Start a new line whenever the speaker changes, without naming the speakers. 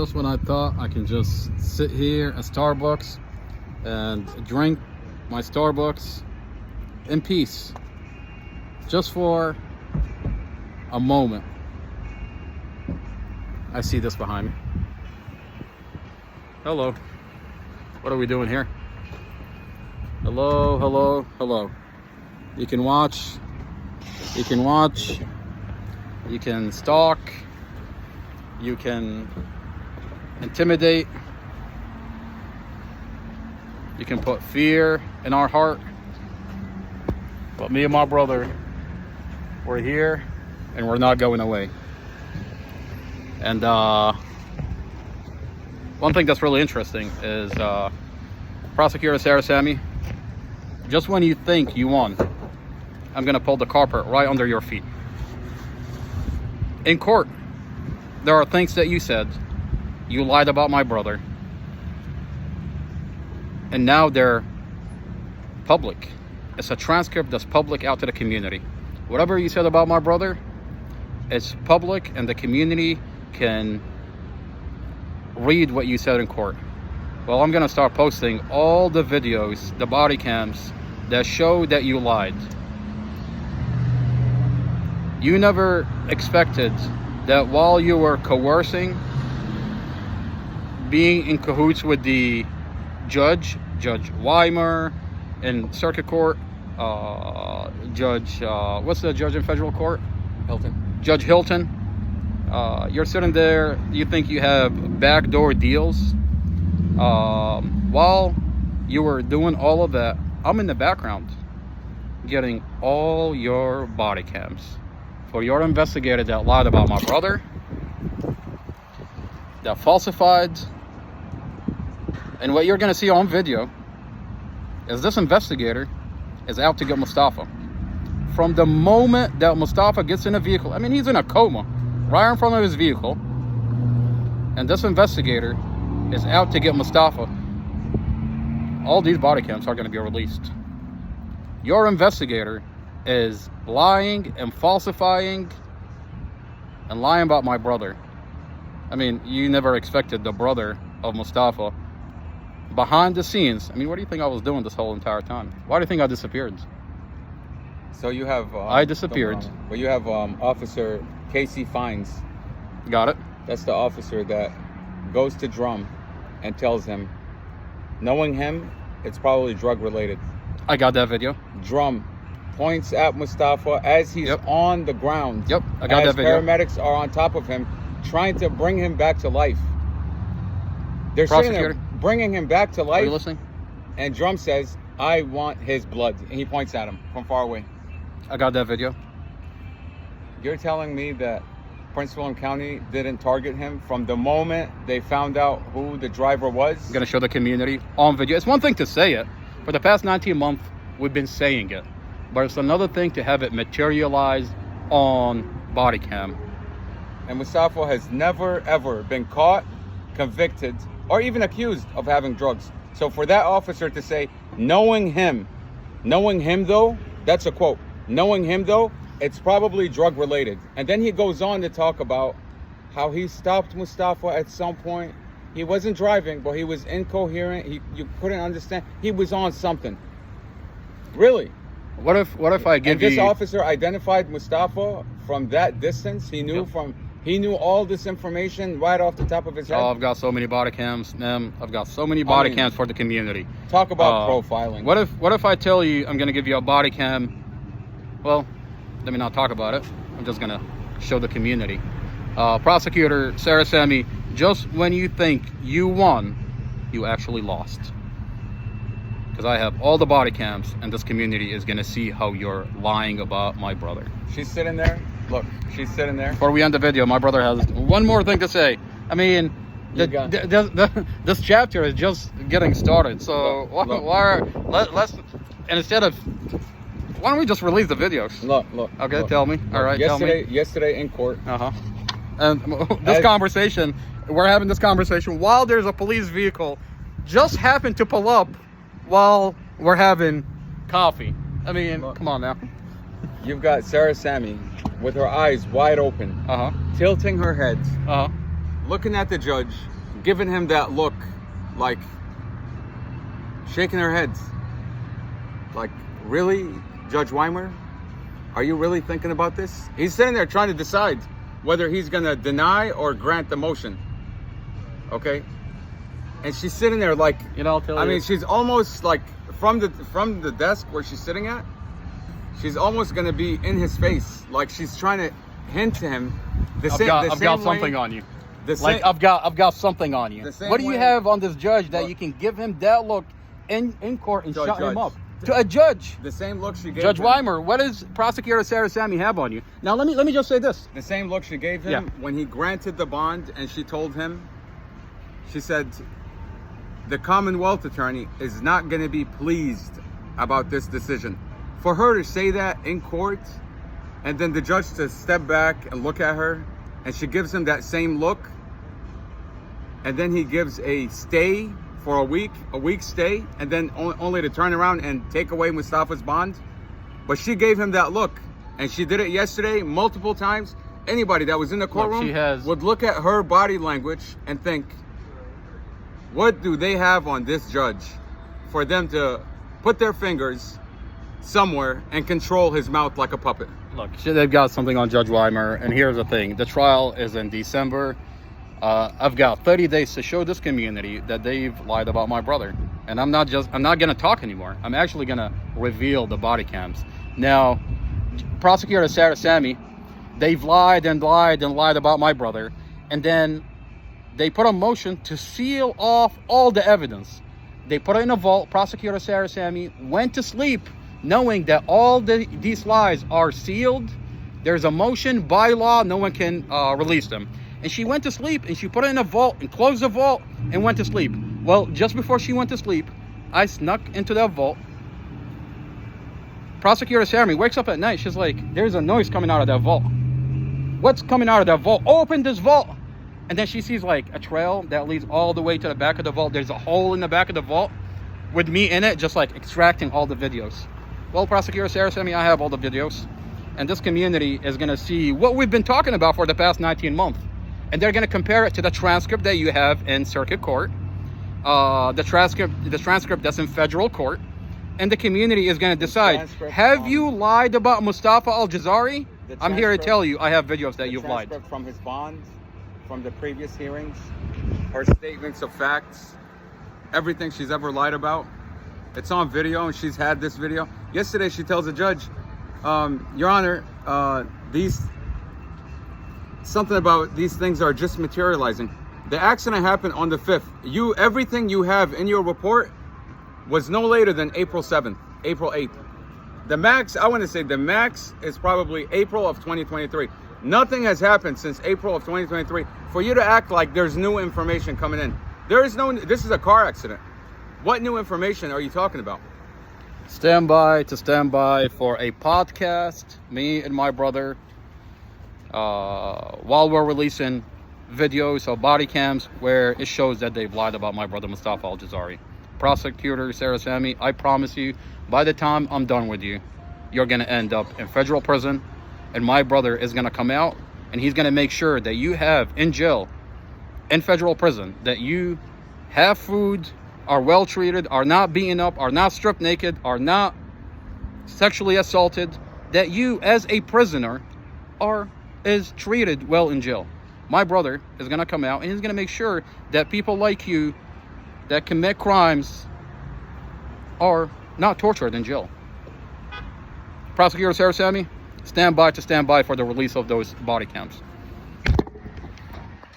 Just when I thought I can just sit here at Starbucks and drink my Starbucks in peace, just for a moment, I see this behind me. Hello. What are we doing here? Hello, hello, hello. You can watch, you can stalk, you can intimidate, you can put fear in our heart. But me and my brother, we're here and we're not going away. And one thing that's really interesting is Prosecutor Sami, just when you think you won, I'm gonna pull the carpet right under your feet. In court, there are things that you said. You lied about my brother. And now they're public. It's a transcript that's public out to the community. Whatever you said about my brother, it's public and the community can read what you said in court. Well, I'm gonna start posting all the videos, the body cams that show that you lied. You never expected that while you were coercing, being in cahoots with the Judge Weimer in circuit court, what's the judge in federal court?
Hilton.
Judge Hilton. You're sitting there, you think you have backdoor deals. While you were doing all of that, I'm in the background getting all your body cams for your investigator that lied about my brother, that falsified. And what you're gonna see on video is this investigator is out to get Mustafa. From the moment that Mustafa gets in a vehicle, I mean, he's in a coma right in front of his vehicle, and this investigator is out to get Mustafa. All these body cams are gonna be released. Your investigator is lying and falsifying and lying about my brother. I mean, you never expected the brother of Mustafa behind the scenes. I mean, what do you think I was doing this whole entire time? Why do you think I disappeared?
So you have...
I disappeared.
Well, you have Officer Casey Fines.
Got it.
That's the officer that goes to Drum and tells him, knowing him, it's probably drug related.
I got that video.
Drum points at Mustafa as he's on the ground.
Yep, I got that video.
Paramedics are on top of him, trying to bring him back to life. They're sitting there bringing him back to life.
Are you listening?
And Drum says, I want his blood. And he points at him from far away.
I got that video.
You're telling me that Prince William County didn't target him from the moment they found out who the driver was?
I'm going to show the community on video. It's one thing to say it. For the past 19 months, we've been saying it. But it's another thing to have it materialize on body cam.
And Mustafa has never, ever been caught, convicted, or even accused of having drugs. So for that officer to say, knowing him though, that's a quote, knowing him though, it's probably drug related. And then he goes on to talk about how he stopped Mustafa at some point. He wasn't driving, but he was incoherent. You couldn't understand. He was on something. Really?
What if I give
this officer identified Mustafa from that distance? He knew he knew all this information right off the top of his head.
Oh, I've got so many body cams, man. I've got so many body cams for the community.
Talk about profiling.
What if I tell you I'm gonna give you a body cam? Well, let me not talk about it. I'm just gonna show the community. Prosecutor Sami, just when you think you won, you actually lost. Because I have all the body cams, and this community is gonna see how you're lying about my brother.
She's sitting there. Look, she's sitting there.
Before we end the video, my brother has one more thing to say. I mean, this chapter is just getting started. So let's instead of, why don't we just release the videos?
Look.
Okay, tell me. All right, tell me.
Yesterday in court.
And this conversation, we're having this conversation while there's a police vehicle just happened to pull up while we're having coffee. I mean, come on now.
You've got Sami with her eyes wide open, tilting her head, looking at the judge, giving him that look, like shaking her heads. Like, really, Judge Weimer? Are you really thinking about this? He's sitting there trying to decide whether he's going to deny or grant the motion. Okay? And she's sitting there like, I mean, she's almost like from the desk where she's sitting at, she's almost going to be in his face. Like she's trying to hint to him
I've got something on you. I've got something on you. What do you have on this judge that you can give him that look in court and shut him up? To a judge.
The same look she gave
Judge
him.
Weimer, what does Prosecutor Sami have on you? Now let me just say this.
The same look she gave him when he granted the bond, and she told him, she said, the Commonwealth attorney is not going to be pleased about this decision. For her to say that in court, and then the judge to step back and look at her, and she gives him that same look, and then he gives a stay for a week stay, and then only to turn around and take away Mustafa's bond. But she gave him that look, and she did it yesterday multiple times. Anybody that was in the courtroom would look at her body language and think, what do they have on this judge for them to put their fingers somewhere and control his mouth like a puppet?
Look, they've got something on Judge Weimer, and here's the thing. The trial is in December. I've got 30 days to show this community that they've lied about my brother. And I'm not going to talk anymore. I'm actually going to reveal the body cams. Now, Prosecutor Sami, they've lied and lied and lied about my brother. And then they put a motion to seal off all the evidence. They put it in a vault. Prosecutor Sami went to sleep knowing that all these lies are sealed. There's a motion by law. No one can release them. And she went to sleep, and she put it in a vault and closed the vault and went to sleep. Well, just before she went to sleep, I snuck into that vault. Prosecutor Sami wakes up at night. She's like, there's a noise coming out of that vault. What's coming out of that vault? Open this vault. And then she sees like a trail that leads all the way to the back of the vault. There's a hole in the back of the vault with me in it, just like extracting all the videos. Well, Prosecutor Sami, I have all the videos. And this community is going to see what we've been talking about for the past 19 months. And they're going to compare it to the transcript that you have in circuit court, the transcript that's in federal court, and the community is going to decide, have you lied about Mustafa Al-Jazari? I'm here to tell you, I have videos that you've lied.
From his bond, from the previous hearings, her statements of facts, everything she's ever lied about, it's on video, and she's had this video. Yesterday, she tells the judge, Your Honor, something about these things are just materializing. The accident happened on the 5th. Everything you have in your report was no later than April 7th, April 8th. The max, I want to say the max is probably April of 2023. Nothing has happened since April of 2023 for you to act like there's new information coming in. This is a car accident. What new information are you talking about?
Stand by for a podcast, me and my brother, while we're releasing videos or body cams where it shows that they've lied about my brother Mustafa Al-Jazari. Prosecutor Sami, I promise you, by the time I'm done with you, you're going to end up in federal prison, and my brother is going to come out, and he's going to make sure that you have in jail, in federal prison, that you have food, are well treated, are not beaten up, are not stripped naked, are not sexually assaulted, that you as a prisoner is treated well in jail. My brother is going to come out, and he's going to make sure that people like you that commit crimes are not tortured in jail. Prosecutor Sami, stand by for the release of those body cams.